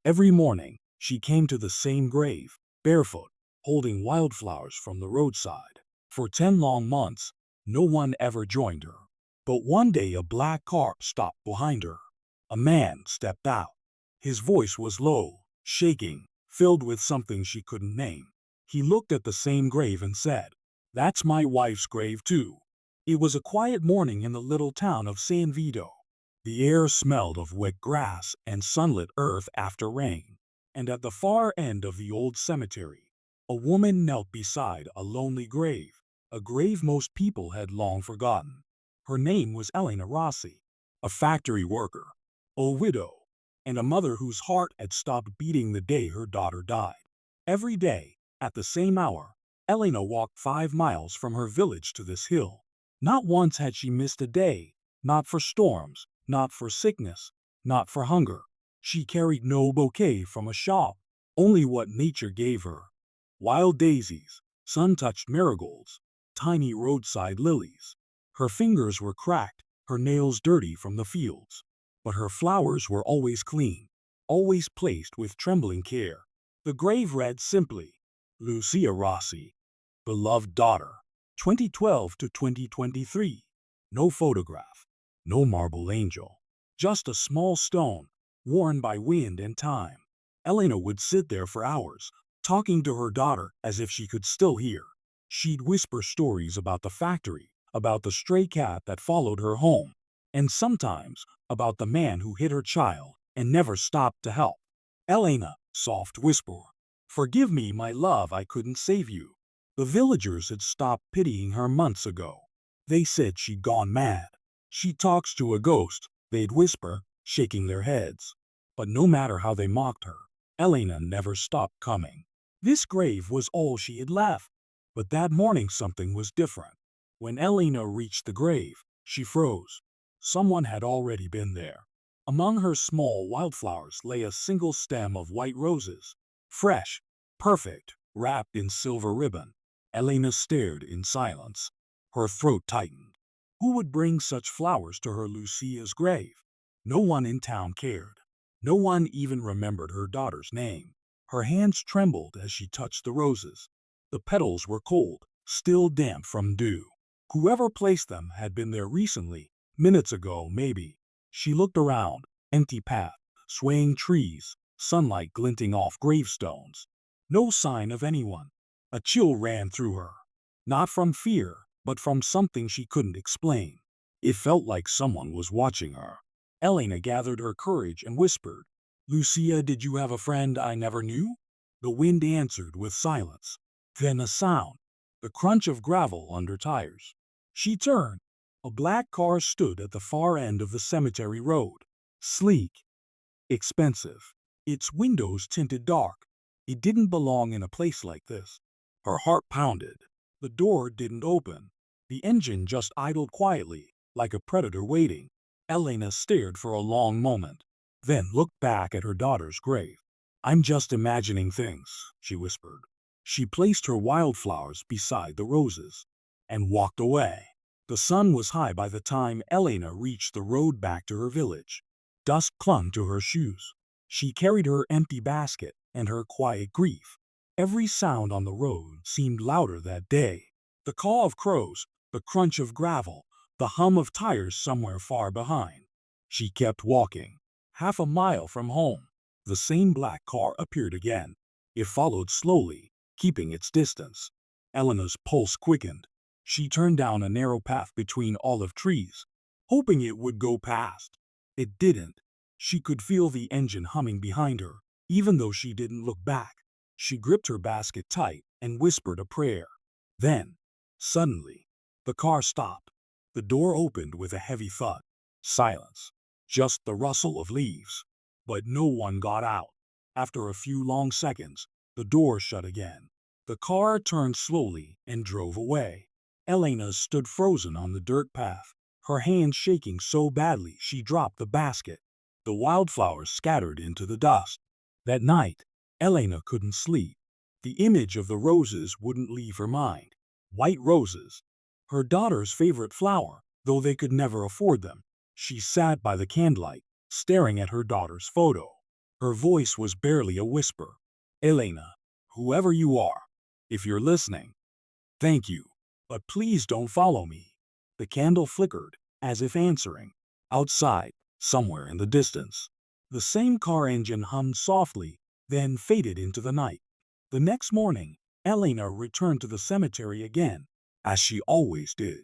Every morning, she came to the same grave, barefoot, holding wildflowers from the roadside. For 10 long months, no one ever joined her. But one day a black car stopped behind her. A man stepped out. His voice was low, shaking, filled with something she couldn't name. He looked at the same grave and said, "That's my wife's grave too." It was a quiet morning in the little town of San Vito. The air smelled of wet grass and sunlit earth after rain. And at the far end of the old cemetery, a woman knelt beside a lonely grave, a grave most people had long forgotten. Her name was Elena Rossi, a factory worker, a widow, and a mother whose heart had stopped beating the day her daughter died. Every day, at the same hour, Elena walked 5 miles from her village to this hill. Not once had she missed a day, not for storms, not for sickness, not for hunger. She carried no bouquet from a shop, only what nature gave her. Wild daisies, sun-touched marigolds, tiny roadside lilies. Her fingers were cracked, her nails dirty from the fields. But her flowers were always clean, always placed with trembling care. The grave read simply, Lucia Rossi, beloved daughter, 2012 to 2023. No photograph, no marble angel, just a small stone, worn by wind and time. Elena would sit there for hours, talking to her daughter as if she could still hear. She'd whisper stories about the factory, about the stray cat that followed her home, and sometimes about the man who hid her child and never stopped to help. "Elena," soft whisper, "forgive me, my love, I couldn't save you." The villagers had stopped pitying her months ago. They said she'd gone mad. "She talks to a ghost," they'd whisper, shaking their heads. But no matter how they mocked her, Elena never stopped coming. This grave was all she had left. But that morning something was different. When Elena reached the grave, she froze. Someone had already been there. Among her small wildflowers lay a single stem of white roses, fresh, perfect, wrapped in silver ribbon. Elena stared in silence. Her throat tightened. Who would bring such flowers to her Lucia's grave? No one in town cared. No one even remembered her daughter's name. Her hands trembled as she touched the roses. The petals were cold, still damp from dew. Whoever placed them had been there recently, minutes ago maybe. She looked around, empty path, swaying trees, sunlight glinting off gravestones. No sign of anyone. A chill ran through her. Not from fear, but from something she couldn't explain. It felt like someone was watching her. Elena gathered her courage and whispered, "Lucia, did you have a friend I never knew?" The wind answered with silence. Then a sound, the crunch of gravel under tires. She turned. A black car stood at the far end of the cemetery road. Sleek, expensive, its windows tinted dark. It didn't belong in a place like this. Her heart pounded. The door didn't open. The engine just idled quietly, like a predator waiting. Elena stared for a long moment, then looked back at her daughter's grave. "I'm just imagining things," she whispered. She placed her wildflowers beside the roses and walked away. The sun was high by the time Elena reached the road back to her village. Dust clung to her shoes. She carried her empty basket and her quiet grief. Every sound on the road seemed louder that day. The call of crows, the crunch of gravel, the hum of tires somewhere far behind. She kept walking. 1/2 mile from home, the same black car appeared again. It followed slowly, keeping its distance. Elena's pulse quickened. She turned down a narrow path between olive trees, hoping it would go past. It didn't. She could feel the engine humming behind her, even though she didn't look back. She gripped her basket tight and whispered a prayer. Then, suddenly, the car stopped. The door opened with a heavy thud. Silence. Just the rustle of leaves. But no one got out. After a few long seconds, the door shut again. The car turned slowly and drove away. Elena stood frozen on the dirt path, her hands shaking so badly she dropped the basket. The wildflowers scattered into the dust. That night, Elena couldn't sleep. The image of the roses wouldn't leave her mind. White roses, her daughter's favorite flower, though they could never afford them. She sat by the candlelight, staring at her daughter's photo. Her voice was barely a whisper. Elena, whoever you are, if you're listening, thank you, but please don't follow me. The candle flickered, as if answering. Outside, somewhere in the distance, the same car engine hummed softly, then faded into the night. The next morning, Elena returned to the cemetery again, as she always did.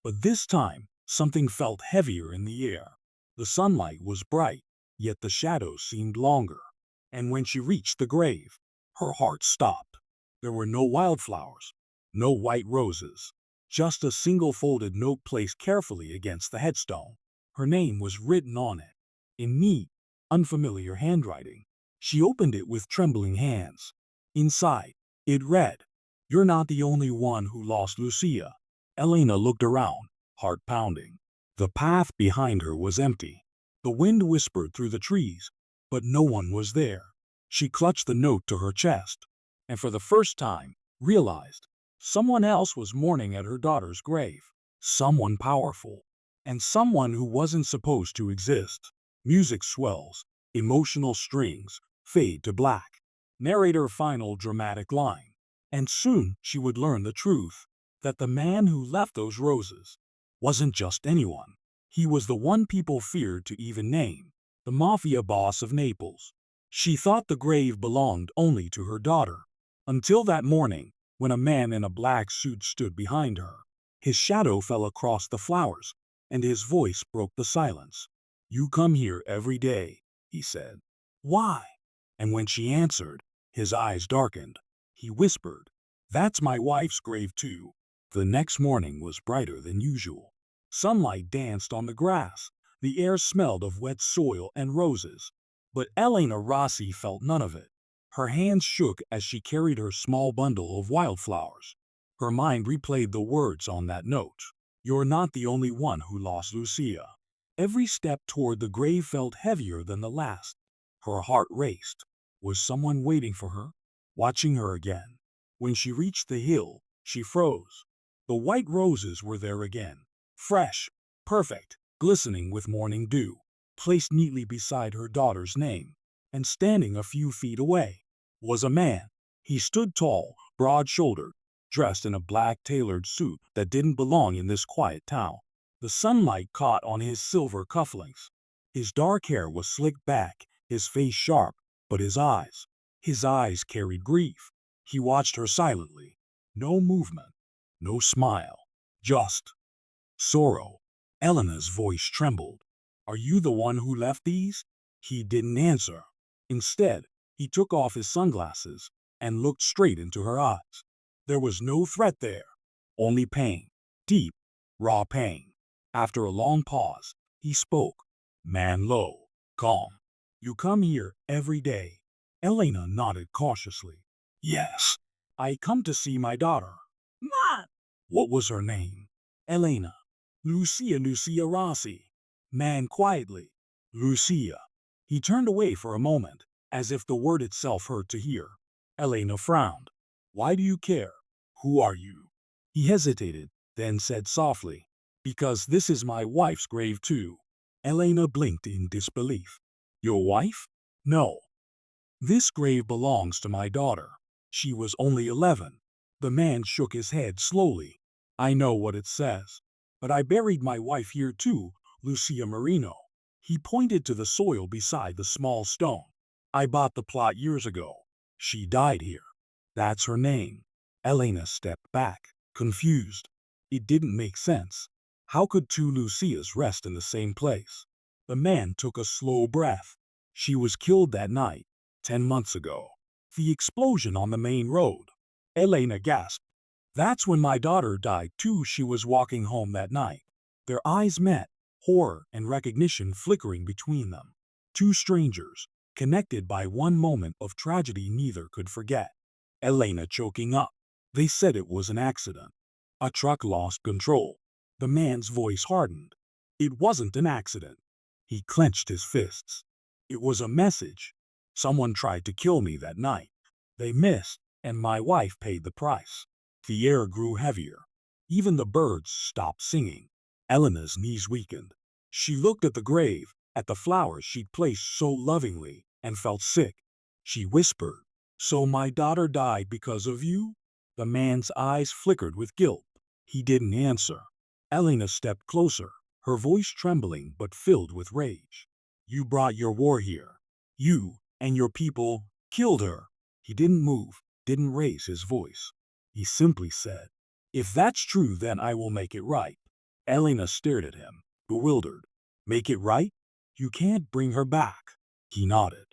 But this time, something felt heavier in the air. The sunlight was bright, yet the shadows seemed longer. And when she reached the grave, her heart stopped. There were no wildflowers, no white roses, just a single folded note placed carefully against the headstone. Her name was written on it, in neat, unfamiliar handwriting. She opened it with trembling hands. Inside, it read, "You're not the only one who lost Lucia." Elena looked around, heart pounding. The path behind her was empty. The wind whispered through the trees, but no one was there. She clutched the note to her chest, and for the first time, realized someone else was mourning at her daughter's grave. Someone powerful, and someone who wasn't supposed to exist. Music swells, emotional strings fade to black. Narrator final dramatic line. And soon she would learn the truth, that the man who left those roses wasn't just anyone. He was the one people feared to even name, the mafia boss of Naples. She thought the grave belonged only to her daughter, until that morning, when a man in a black suit stood behind her. His shadow fell across the flowers, and his voice broke the silence. "You come here every day," he said. "Why?" And when she answered, his eyes darkened. He whispered, "That's my wife's grave too." The next morning was brighter than usual. Sunlight danced on the grass. The air smelled of wet soil and roses. But Elena Rossi felt none of it. Her hands shook as she carried her small bundle of wildflowers. Her mind replayed the words on that note. "You're not the only one who lost Lucia." Every step toward the grave felt heavier than the last. Her heart raced. Was someone waiting for her, watching her again? When she reached the hill, she froze. The white roses were there again, fresh, perfect, glistening with morning dew, placed neatly beside her daughter's name. And standing a few feet away was a man. He stood tall, broad-shouldered, dressed in a black tailored suit that didn't belong in this quiet town. The sunlight caught on his silver cufflinks. His dark hair was slicked back, his face sharp, but his eyes carried grief. He watched her silently. No movement, no smile, just sorrow. Elena's voice trembled. "Are you the one who left these?" He didn't answer. Instead, he took off his sunglasses and looked straight into her eyes. There was no threat there, only pain, deep, raw pain. After a long pause, he spoke, man low, calm. "You come here every day." Elena nodded cautiously. "Yes, I come to see my daughter." "Not." "What was her name?" "Elena." Lucia Rossi." Man quietly. "Lucia." He turned away for a moment, as if the word itself hurt to hear. Elena frowned. "Why do you care? Who are you?" He hesitated, then said softly, "Because this is my wife's grave too." Elena blinked in disbelief. "Your wife?" "No. This grave belongs to my daughter. She was only 11. The man shook his head slowly. "I know what it says. But I buried my wife here too, Lucia Marino." He pointed to the soil beside the small stone. "I bought the plot years ago. She died here. That's her name." Elena stepped back, confused. It didn't make sense. How could two Lucias rest in the same place? The man took a slow breath. "She was killed that night, 10 months ago. The explosion on the main road." Elena gasped. "That's when my daughter died too." She was walking home that night. Their eyes met, horror and recognition flickering between them. Two strangers, connected by one moment of tragedy neither could forget. Elena choking up. "They said it was an accident. A truck lost control." The man's voice hardened. "It wasn't an accident." He clenched his fists. "It was a message. Someone tried to kill me that night. They missed, and my wife paid the price." The air grew heavier. Even the birds stopped singing. Elena's knees weakened. She looked at the grave, at the flowers she'd placed so lovingly, and felt sick. She whispered, "So my daughter died because of you?" The man's eyes flickered with guilt. He didn't answer. Elena stepped closer, her voice trembling but filled with rage. "You brought your war here. You and your people killed her." He didn't move, didn't raise his voice. He simply said, "If that's true, then I will make it right." Elena stared at him, bewildered. "Make it right? You can't bring her back." He nodded.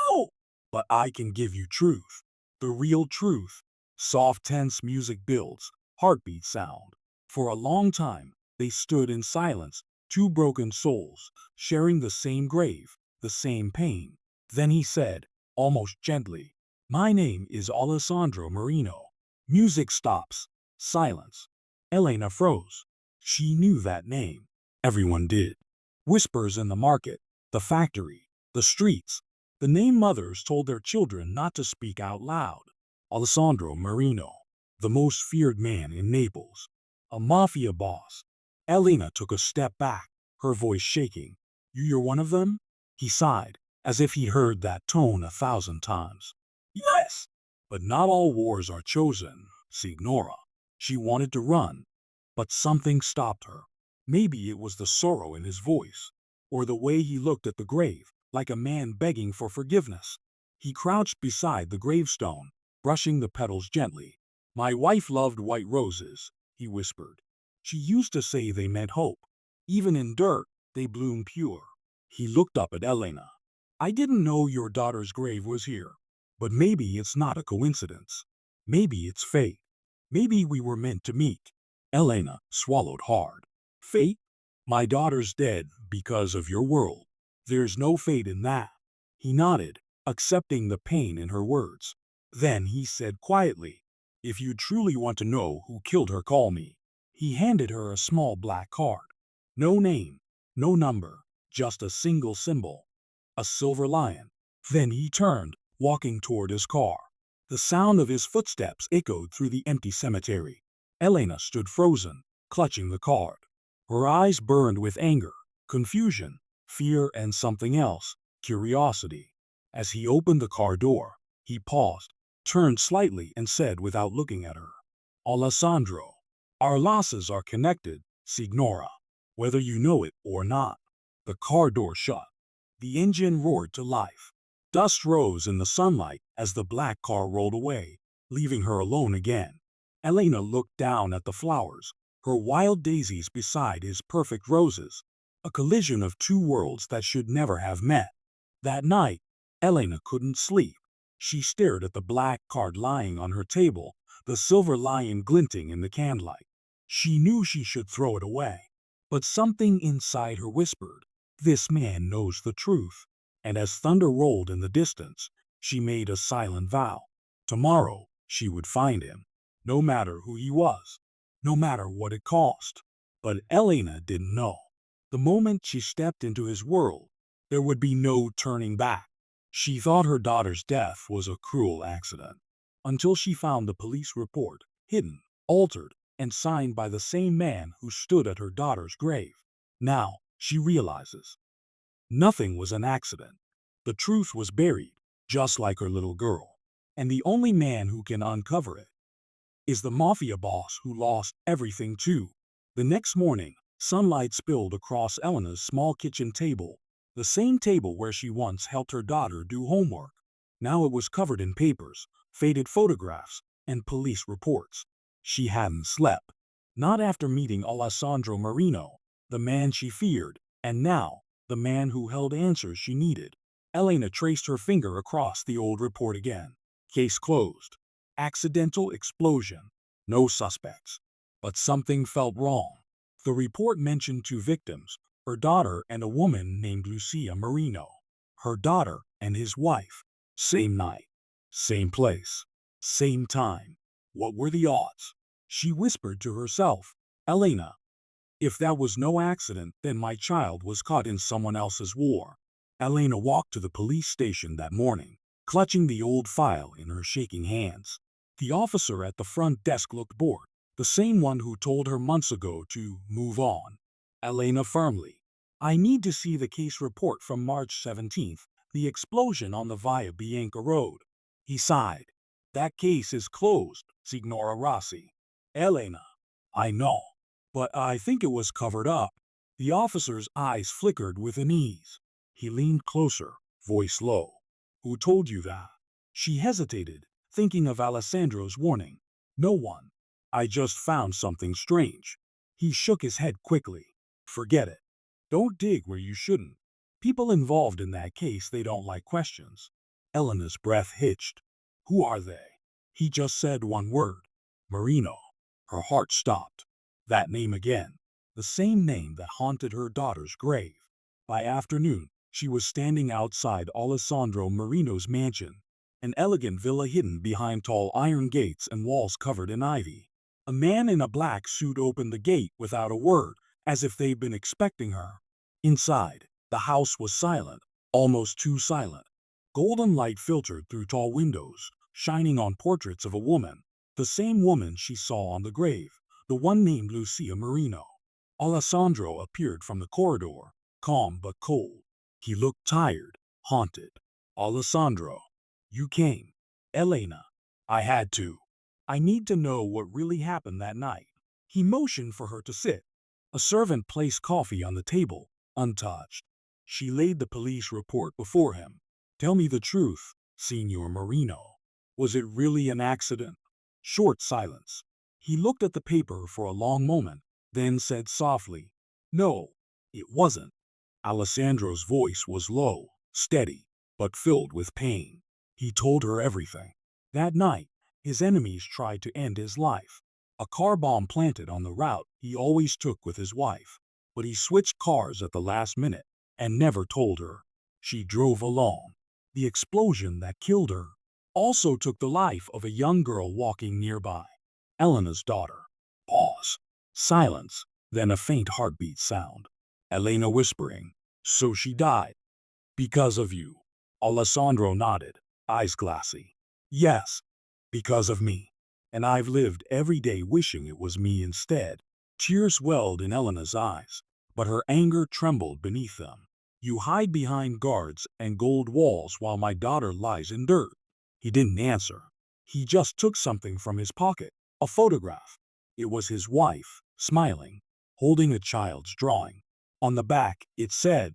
"No, but I can give you truth. The real truth." Soft, tense music builds, heartbeat sound. For a long time, they stood in silence, two broken souls, sharing the same grave, the same pain. Then he said, almost gently, "My name is Alessandro Marino." Music stops. Silence. Elena froze. She knew that name. Everyone did. Whispers in the market, the factory, the streets. The name mothers told their children not to speak out loud. Alessandro Marino, the most feared man in Naples. A mafia boss. Elena took a step back, her voice shaking. "You're one of them?" He sighed, as if he heard that tone 1,000 times. "Yes, but not all wars are chosen, Signora." She wanted to run, but something stopped her. Maybe it was the sorrow in his voice, or the way he looked at the grave, like a man begging for forgiveness. He crouched beside the gravestone, brushing the petals gently. "My wife loved white roses," he whispered. "She used to say they meant hope. Even in dirt, they bloom pure." He looked up at Elena. "I didn't know your daughter's grave was here. But maybe it's not a coincidence. Maybe it's fate. Maybe we were meant to meet." Elena swallowed hard. "Fate? My daughter's dead because of your world. There's no fate in that." He nodded, accepting the pain in her words. Then he said quietly, "If you truly want to know who killed her, call me." He handed her a small black card. No name, no number, just a single symbol. A silver lion. Then he turned, walking toward his car. The sound of his footsteps echoed through the empty cemetery. Elena stood frozen, clutching the card. Her eyes burned with anger, confusion, fear, and something else, curiosity. As he opened the car door, he paused, turned slightly, and said without looking at her, "Alessandro, our losses are connected, Signora, whether you know it or not." The car door shut. The engine roared to life. Dust rose in the sunlight as the black car rolled away, leaving her alone again. Elena looked down at the flowers, her wild daisies beside his perfect roses, a collision of two worlds that should never have met. That night, Elena couldn't sleep. She stared at the black card lying on her table, the silver lion glinting in the candlelight. She knew she should throw it away, but something inside her whispered, "This man knows the truth." And as thunder rolled in the distance, she made a silent vow. Tomorrow, she would find him, no matter who he was, no matter what it cost. But Elena didn't know. The moment she stepped into his world, there would be no turning back. She thought her daughter's death was a cruel accident, until she found the police report, hidden, altered, and signed by the same man who stood at her daughter's grave. Now, she realizes, nothing was an accident. The truth was buried, just like her little girl. And the only man who can uncover it is the mafia boss who lost everything too. The next morning, sunlight spilled across Elena's small kitchen table, the same table where she once helped her daughter do homework. Now it was covered in papers, faded photographs, and police reports. She hadn't slept. Not after meeting Alessandro Marino, the man she feared, and now, the man who held answers she needed. Elena traced her finger across the old report again. Case closed. Accidental explosion. No suspects. But something felt wrong. The report mentioned two victims, her daughter and a woman named Lucia Marino. Her daughter and his wife. Same night. Same place. Same time. What were the odds? She whispered to herself, "Elena, if that was no accident, then my child was caught in someone else's war." Elena walked to the police station that morning, clutching the old file in her shaking hands. The officer at the front desk looked bored, the same one who told her months ago to move on. Elena firmly, "I need to see the case report from March 17th, The explosion on the Via Bianca Road. He sighed. That case is closed, Signora Rossi. Elena. I know. But I think it was covered up. The officer's eyes flickered with unease. He leaned closer, voice low. Who told you that? She hesitated, thinking of Alessandro's warning. No one. I just found something strange. He shook his head quickly. Forget it. Don't dig where you shouldn't. People involved in that case, they don't like questions. Elena's breath hitched. Who are they? He just said one word. Marino. Her heart stopped. That name again. The same name that haunted her daughter's grave. By afternoon, she was standing outside Alessandro Marino's mansion, an elegant villa hidden behind tall iron gates and walls covered in ivy. A man in a black suit opened the gate without a word, as if they'd been expecting her. Inside, the house was silent, almost too silent. Golden light filtered through tall windows, shining on portraits of a woman, the same woman she saw on the grave, the one named Lucia Marino. Alessandro appeared from the corridor, calm but cold. He looked tired, haunted. Alessandro, you came. Elena, I had to. I need to know what really happened that night. He motioned for her to sit. A servant placed coffee on the table, untouched. She laid the police report before him. Tell me the truth, Signor Marino. Was it really an accident? Short silence. He looked at the paper for a long moment, then said softly, No, it wasn't. Alessandro's voice was low, steady, but filled with pain. He told her everything. That night, his enemies tried to end his life. A car bomb planted on the route he always took with his wife. But he switched cars at the last minute and never told her. She drove alone. The explosion that killed her also took the life of a young girl walking nearby. Elena's daughter. Pause. Silence, then a faint heartbeat sound. Elena whispering, So she died. Because of you. Alessandro nodded, eyes glassy. Yes, because of me. And I've lived every day wishing it was me instead. Tears welled in Elena's eyes, but her anger trembled beneath them. You hide behind guards and gold walls while my daughter lies in dirt. He didn't answer. He just took something from his pocket, a photograph. It was his wife, smiling, holding a child's drawing. On the back, it said,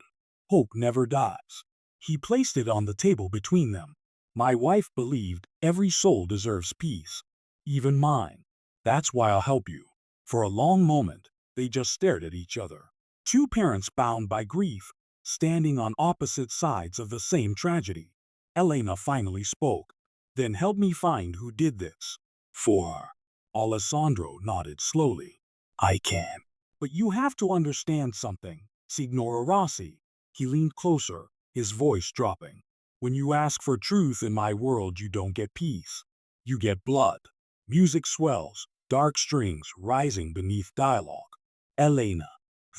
Hope never dies. He placed it on the table between them. My wife believed every soul deserves peace, even mine. That's why I'll help you. For a long moment, they just stared at each other. Two parents bound by grief, standing on opposite sides of the same tragedy. Elena finally spoke. Then help me find who did this. For Alessandro nodded slowly. I can. But you have to understand something, Signora Rossi. He leaned closer, his voice dropping. When you ask for truth in my world, you don't get peace. You get blood. Music swells, dark strings rising beneath dialogue. Elena,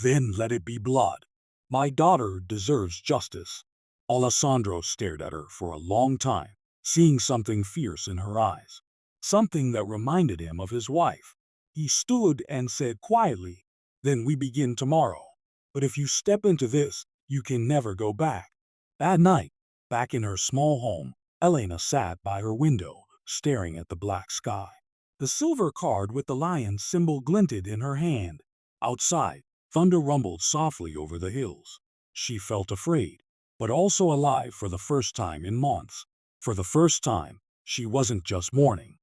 then let it be blood. My daughter deserves justice. Alessandro stared at her for a long time, seeing something fierce in her eyes. Something that reminded him of his wife. He stood and said quietly, Then we begin tomorrow. But if you step into this, you can never go back. That night, back in her small home, Elena sat by her window, staring at the black sky. The silver card with the lion's symbol glinted in her hand. Outside, thunder rumbled softly over the hills. She felt afraid, but also alive for the first time in months. For the first time, she wasn't just mourning.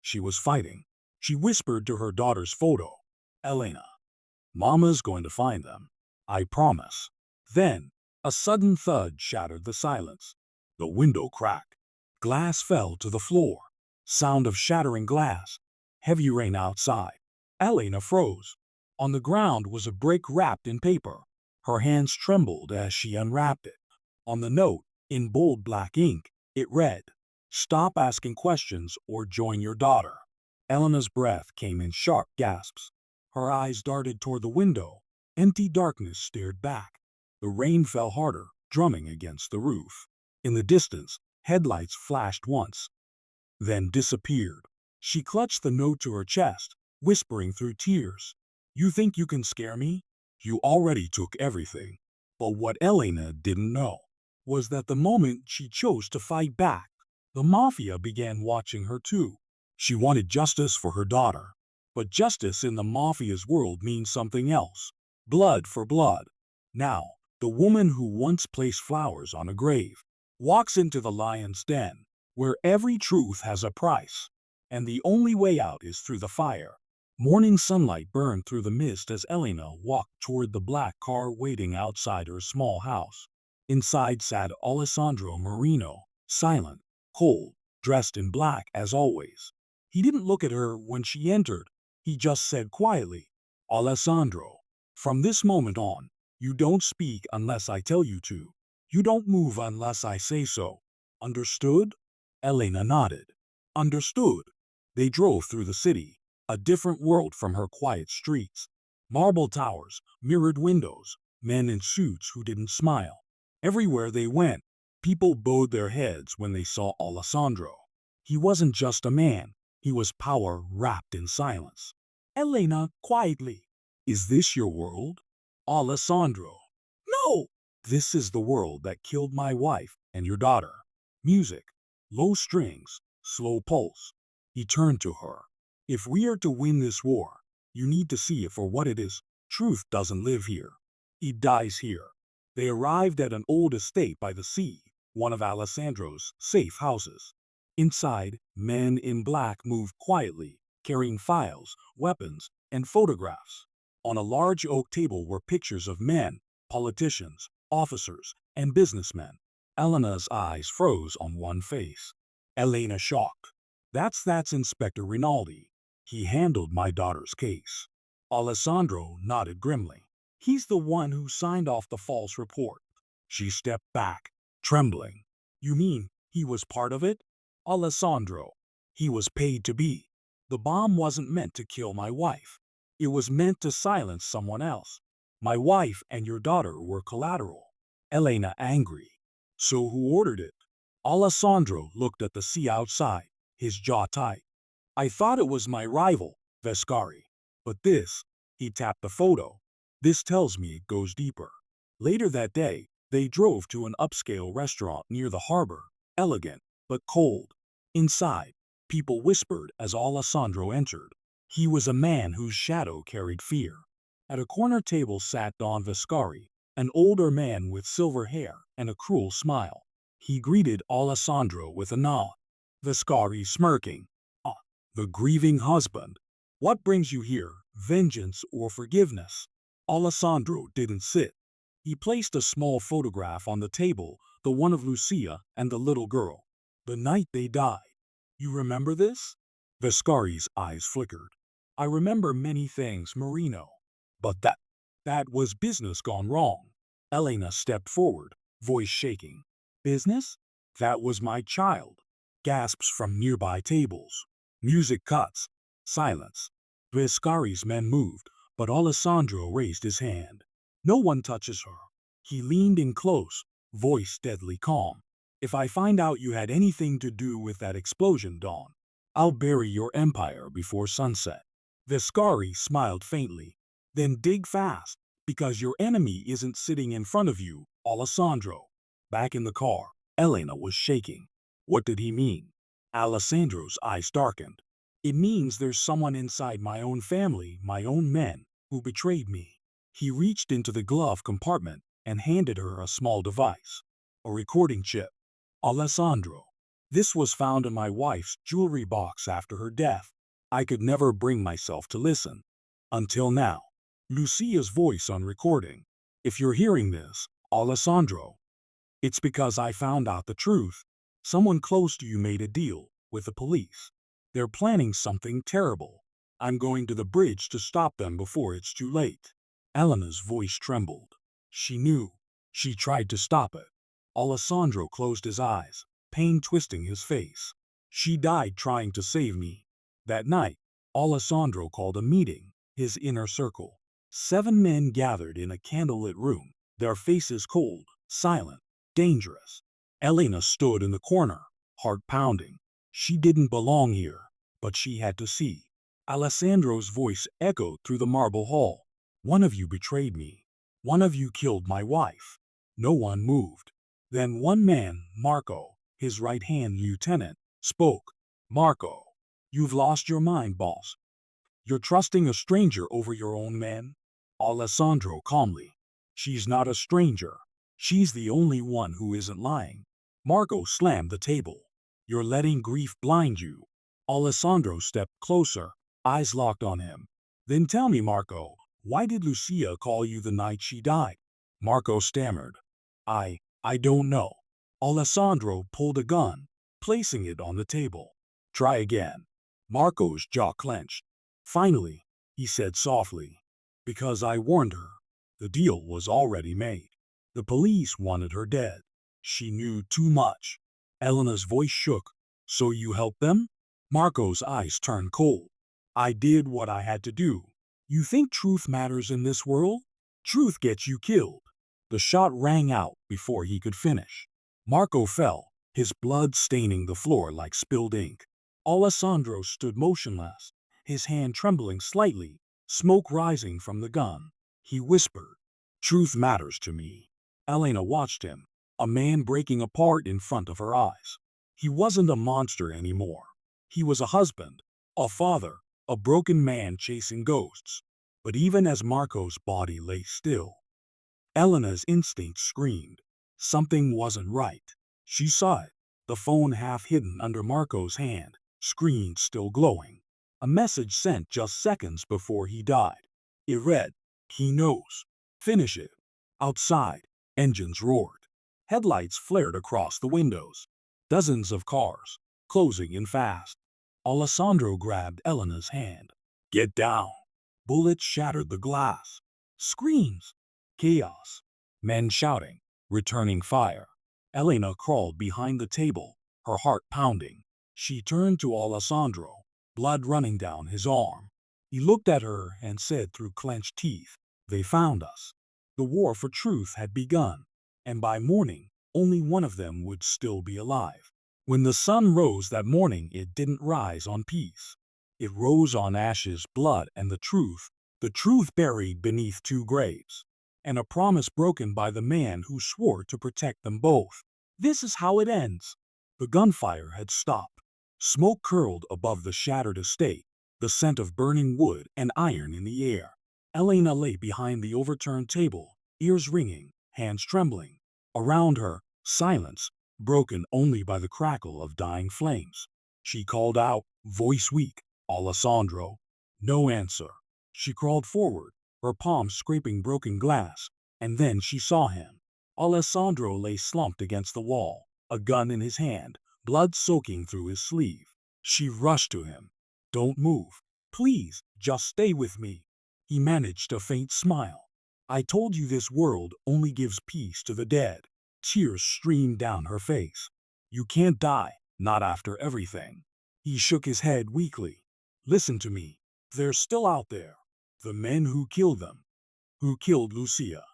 She was fighting. She whispered to her daughter's photo, Elena, Mama's going to find them. I promise. Then, a sudden thud shattered the silence. The window cracked. Glass fell to the floor. Sound of shattering glass. Heavy rain outside. Elena froze. On the ground was a brick wrapped in paper. Her hands trembled as she unwrapped it. On the note, in bold black ink, it read, Stop asking questions or join your daughter. Elena's breath came in sharp gasps. Her eyes darted toward the window. Empty darkness stared back. The rain fell harder, drumming against the roof. In the distance, headlights flashed once, then disappeared. She clutched the note to her chest, whispering through tears, You think you can scare me? You already took everything. But what Elena didn't know was that the moment she chose to fight back, the Mafia began watching her too. She wanted justice for her daughter. But justice in the Mafia's world means something else. Blood for blood. Now, the woman who once placed flowers on a grave walks into the lion's den, where every truth has a price, and the only way out is through the fire. Morning sunlight burned through the mist as Elena walked toward the black car waiting outside her small house. Inside sat Alessandro Marino, silent, cold, dressed in black as always. He didn't look at her when she entered. He just said quietly, "Alessandro, from this moment on, you don't speak unless I tell you to. You don't move unless I say so. Understood?" Elena nodded. Understood. They drove through the city, a different world from her quiet streets. Marble towers, mirrored windows, men in suits who didn't smile. Everywhere they went, people bowed their heads when they saw Alessandro. He wasn't just a man, he was power wrapped in silence. Elena, quietly, "Is this your world?" Alessandro, "No! This is the world that killed my wife and your daughter." Music, low strings, slow pulse. He turned to her. "If we are to win this war, you need to see it for what it is. Truth doesn't live here. It dies here." They arrived at an old estate by the sea, one of Alessandro's safe houses. Inside, men in black moved quietly, carrying files, weapons, and photographs. On a large oak table were pictures of men, politicians, officers, and businessmen. Elena's eyes froze on one face. Elena shocked. That's Inspector Rinaldi. He handled my daughter's case." Alessandro nodded grimly. "He's the one who signed off the false report." She stepped back, trembling. "You mean he was part of it?" "Alessandro, he was paid to be. The bomb wasn't meant to kill my wife. It was meant to silence someone else. My wife and your daughter were collateral." Elena angry. "So who ordered it?" Alessandro looked at the sea outside, his jaw tight. "I thought it was my rival, Vescari. But this," he tapped the photo, "this tells me it goes deeper." Later that day, they drove to an upscale restaurant near the harbor, elegant but cold. Inside, people whispered as Alessandro entered. He was a man whose shadow carried fear. At a corner table sat Don Vescari, an older man with silver hair and a cruel smile. He greeted Alessandro with a nod. Vescari smirking. "Ah, the grieving husband. What brings you here, vengeance or forgiveness?" Alessandro didn't sit. He placed a small photograph on the table, the one of Lucia and the little girl. "The night they died. You remember this?" Vescari's eyes flickered. "I remember many things, Marino. But that was business gone wrong." Elena stepped forward, voice shaking. "Business? That was my child." Gasps from nearby tables. Music cuts. Silence. Vescari's men moved, but Alessandro raised his hand. "No one touches her." He leaned in close, voice deadly calm. "If I find out you had anything to do with that explosion, Dawn, I'll bury your empire before sunset." Vescari smiled faintly. "Then dig fast, because your enemy isn't sitting in front of you, Alessandro." Back in the car, Elena was shaking. What did he mean? Alessandro's eyes darkened. "It means there's someone inside my own family, my own men, who betrayed me." He reached into the glove compartment and handed her a small device. A recording chip. "Alessandro, this was found in my wife's jewelry box after her death. I could never bring myself to listen. Until now." Lucia's voice on recording. "If you're hearing this, Alessandro, it's because I found out the truth. Someone close to you made a deal with the police. They're planning something terrible. I'm going to the bridge to stop them before it's too late." Elena's voice trembled. She knew. She tried to stop it. Alessandro closed his eyes, pain twisting his face. "She died trying to save me." That night, Alessandro called a meeting, his inner circle. 7 men gathered in a candlelit room, their faces cold, silent, dangerous. Elena stood in the corner, heart pounding. She didn't belong here, but she had to see. Alessandro's voice echoed through the marble hall. "One of you betrayed me. One of you killed my wife." No one moved. Then one man, Marco, his right-hand lieutenant, spoke. Marco, you've lost your mind, boss. You're trusting a stranger over your own men? Alessandro calmly. She's not a stranger. She's the only one who isn't lying. Marco slammed the table. You're letting grief blind you. Alessandro stepped closer, eyes locked on him. Then tell me, Marco, why did Lucia call you the night she died? Marco stammered. I don't know. Alessandro pulled a gun, placing it on the table. Try again. Marco's jaw clenched. Finally, he said softly, because I warned her. The deal was already made. The police wanted her dead. She knew too much. Elena's voice shook. So you helped them? Marco's eyes turned cold. I did what I had to do. You think truth matters in this world? Truth gets you killed. The shot rang out before he could finish. Marco fell, his blood staining the floor like spilled ink. Alessandro stood motionless, his hand trembling slightly, smoke rising from the gun. He whispered, "Truth matters to me." Elena watched him, a man breaking apart in front of her eyes. He wasn't a monster anymore. He was a husband, a father, a broken man chasing ghosts. But even as Marco's body lay still, Elena's instinct screamed. Something wasn't right. She saw it, the phone half hidden under Marco's hand, screen still glowing. A message sent just seconds before he died. It read, "He knows. Finish it." Outside, engines roared. Headlights flared across the windows. Dozens of cars, closing in fast. Alessandro grabbed Elena's hand. "Get down." Bullets shattered the glass. Screams. Chaos. Men shouting, returning fire. Elena crawled behind the table, her heart pounding. She turned to Alessandro, blood running down his arm. He looked at her and said through clenched teeth, "They found us." The war for truth had begun, and by morning, only one of them would still be alive. When the sun rose that morning, it didn't rise on peace. It rose on ashes, blood, and the truth buried beneath two graves, and a promise broken by the man who swore to protect them both. This is how it ends. The gunfire had stopped. Smoke curled above the shattered estate, the scent of burning wood and iron in the air. Elena lay behind the overturned table, ears ringing, hands trembling. Around her, silence, broken only by the crackle of dying flames. She called out, voice weak, "Alessandro." No answer. She crawled forward, her palms scraping broken glass, and then she saw him. Alessandro lay slumped against the wall, a gun in his hand, blood soaking through his sleeve. She rushed to him. "Don't move. Please, just stay with me." He managed a faint smile. "I told you this world only gives peace to the dead." Tears streamed down her face. "You can't die, not after everything." He shook his head weakly. "Listen to me. They're still out there. The men who killed them, who killed Lucia.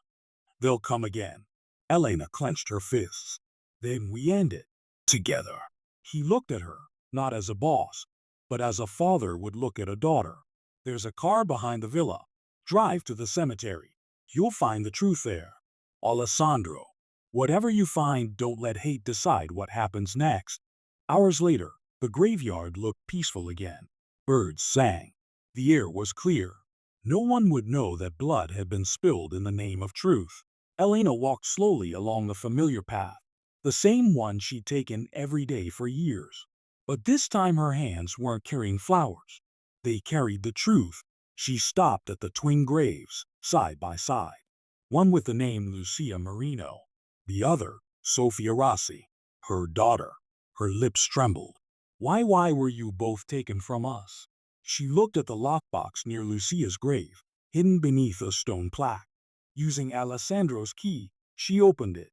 They'll come again." Elena clenched her fists. "Then we end it. Together." He looked at her, not as a boss, but as a father would look at a daughter. "There's a car behind the villa. Drive to the cemetery. You'll find the truth there. Alessandro, whatever you find, don't let hate decide what happens next." Hours later, the graveyard looked peaceful again. Birds sang. The air was clear. No one would know that blood had been spilled in the name of truth. Elena walked slowly along the familiar path, the same one she'd taken every day for years. But this time her hands weren't carrying flowers. They carried the truth. She stopped at the twin graves, side by side. One with the name Lucia Marino, the other, Sofia Rossi, her daughter. Her lips trembled. Why were you both taken from us?" She looked at the lockbox near Lucia's grave, hidden beneath a stone plaque. Using Alessandro's key, she opened it.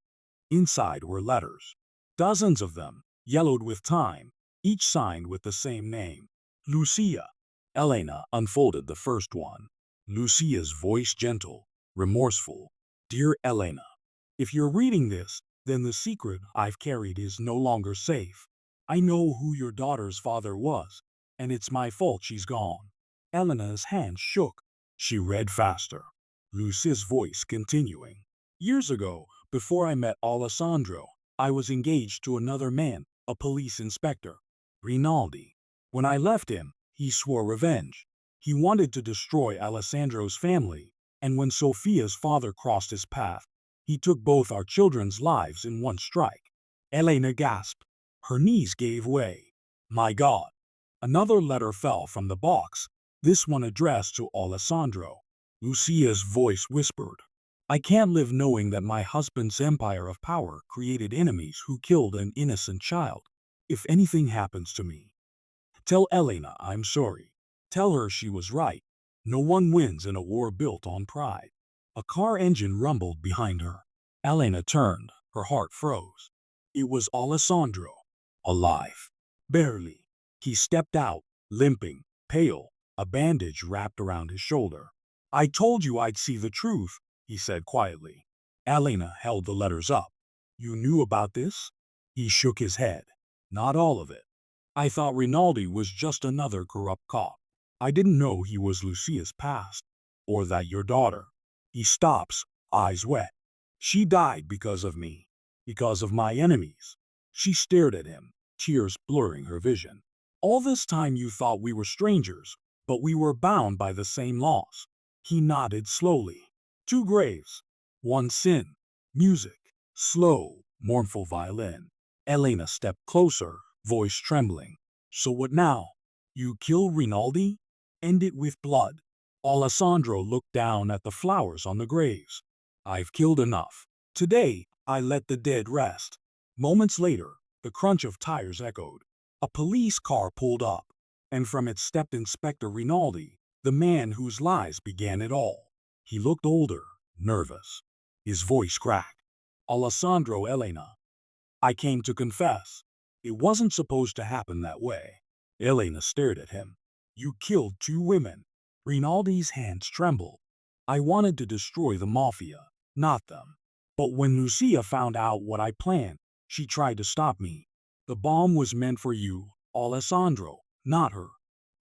Inside were letters. Dozens of them, yellowed with time, each signed with the same name. Lucia. Elena unfolded the first one. Lucia's voice gentle, remorseful. "Dear Elena, if you're reading this, then the secret I've carried is no longer safe. I know who your daughter's father was, and it's my fault she's gone." Elena's hand shook. She read faster. Lucia's voice continuing. "Years ago, Before I met Alessandro, I was engaged to another man, a police inspector, Rinaldi. When I left him, he swore revenge. He wanted to destroy Alessandro's family, and when Sophia's father crossed his path, he took both our children's lives in one strike. Elena gasped. Her knees gave way. My God! Another letter fell from the box, this one addressed to Alessandro. Lucia's voice whispered, I can't live knowing that my husband's empire of power created enemies who killed an innocent child. If anything happens to me, tell Elena I'm sorry. Tell her she was right. No one wins in a war built on pride. A car engine rumbled behind her. Elena turned. Her heart froze. It was Alessandro. Alive. Barely. He stepped out, limping, pale, a bandage wrapped around his shoulder. I told you I'd see the truth, he said quietly. Elena held the letters up. You knew about this? He shook his head. Not all of it. I thought Rinaldi was just another corrupt cop. I didn't know he was Lucia's past, or that your daughter. He stops, eyes wet. She died because of me, because of my enemies. She stared at him, tears blurring her vision. All this time you thought we were strangers, but we were bound by the same laws. He nodded slowly. Two graves. One sin. Music. Slow, mournful violin. Elena stepped closer, voice trembling. So what now? You kill Rinaldi? End it with blood. Alessandro looked down at the flowers on the graves. I've killed enough. Today, I let the dead rest. Moments later, the crunch of tires echoed. A police car pulled up, and from it stepped Inspector Rinaldi, the man whose lies began it all. He looked older, nervous. His voice cracked. Alessandro, Elena. I came to confess. It wasn't supposed to happen that way. Elena stared at him. You killed two women. Rinaldi's hands trembled. I wanted to destroy the Mafia, not them. But when Lucia found out what I planned, she tried to stop me. The bomb was meant for you, Alessandro, not her.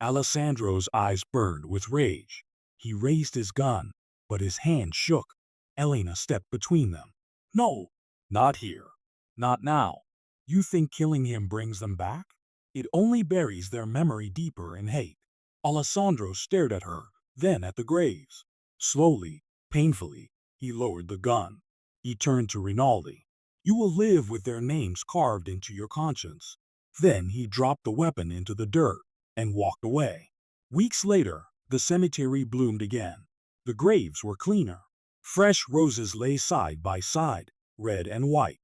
Alessandro's eyes burned with rage. He raised his gun, but his hand shook. Elena stepped between them. No, not here. Not now. You think killing him brings them back? It only buries their memory deeper in hate. Alessandro stared at her, then at the graves. Slowly, painfully, he lowered the gun. He turned to Rinaldi. You will live with their names carved into your conscience. Then he dropped the weapon into the dirt and walked away. Weeks later, the cemetery bloomed again. The graves were cleaner. Fresh roses lay side by side, red and white.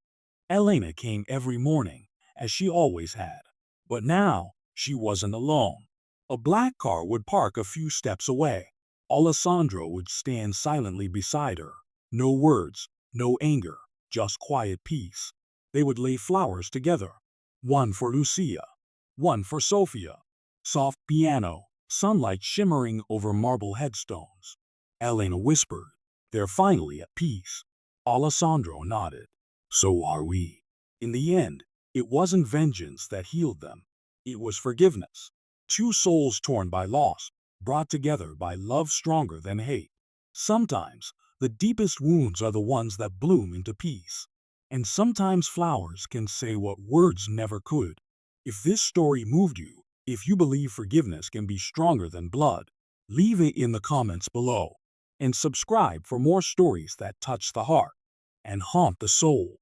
Elena came every morning, as she always had. But now, she wasn't alone. A black car would park a few steps away. Alessandro would stand silently beside her. No words, no anger, just quiet peace. They would lay flowers together. One for Lucia, one for Sophia. Soft piano, sunlight shimmering over marble headstones. Elena whispered, They're finally at peace. Alessandro nodded. So are we. In the end, it wasn't vengeance that healed them. It was forgiveness. Two souls torn by loss, brought together by love stronger than hate. Sometimes, the deepest wounds are the ones that bloom into peace. And sometimes flowers can say what words never could. If this story moved you, if you believe forgiveness can be stronger than blood, leave it in the comments below. And subscribe for more stories that touch the heart and haunt the soul.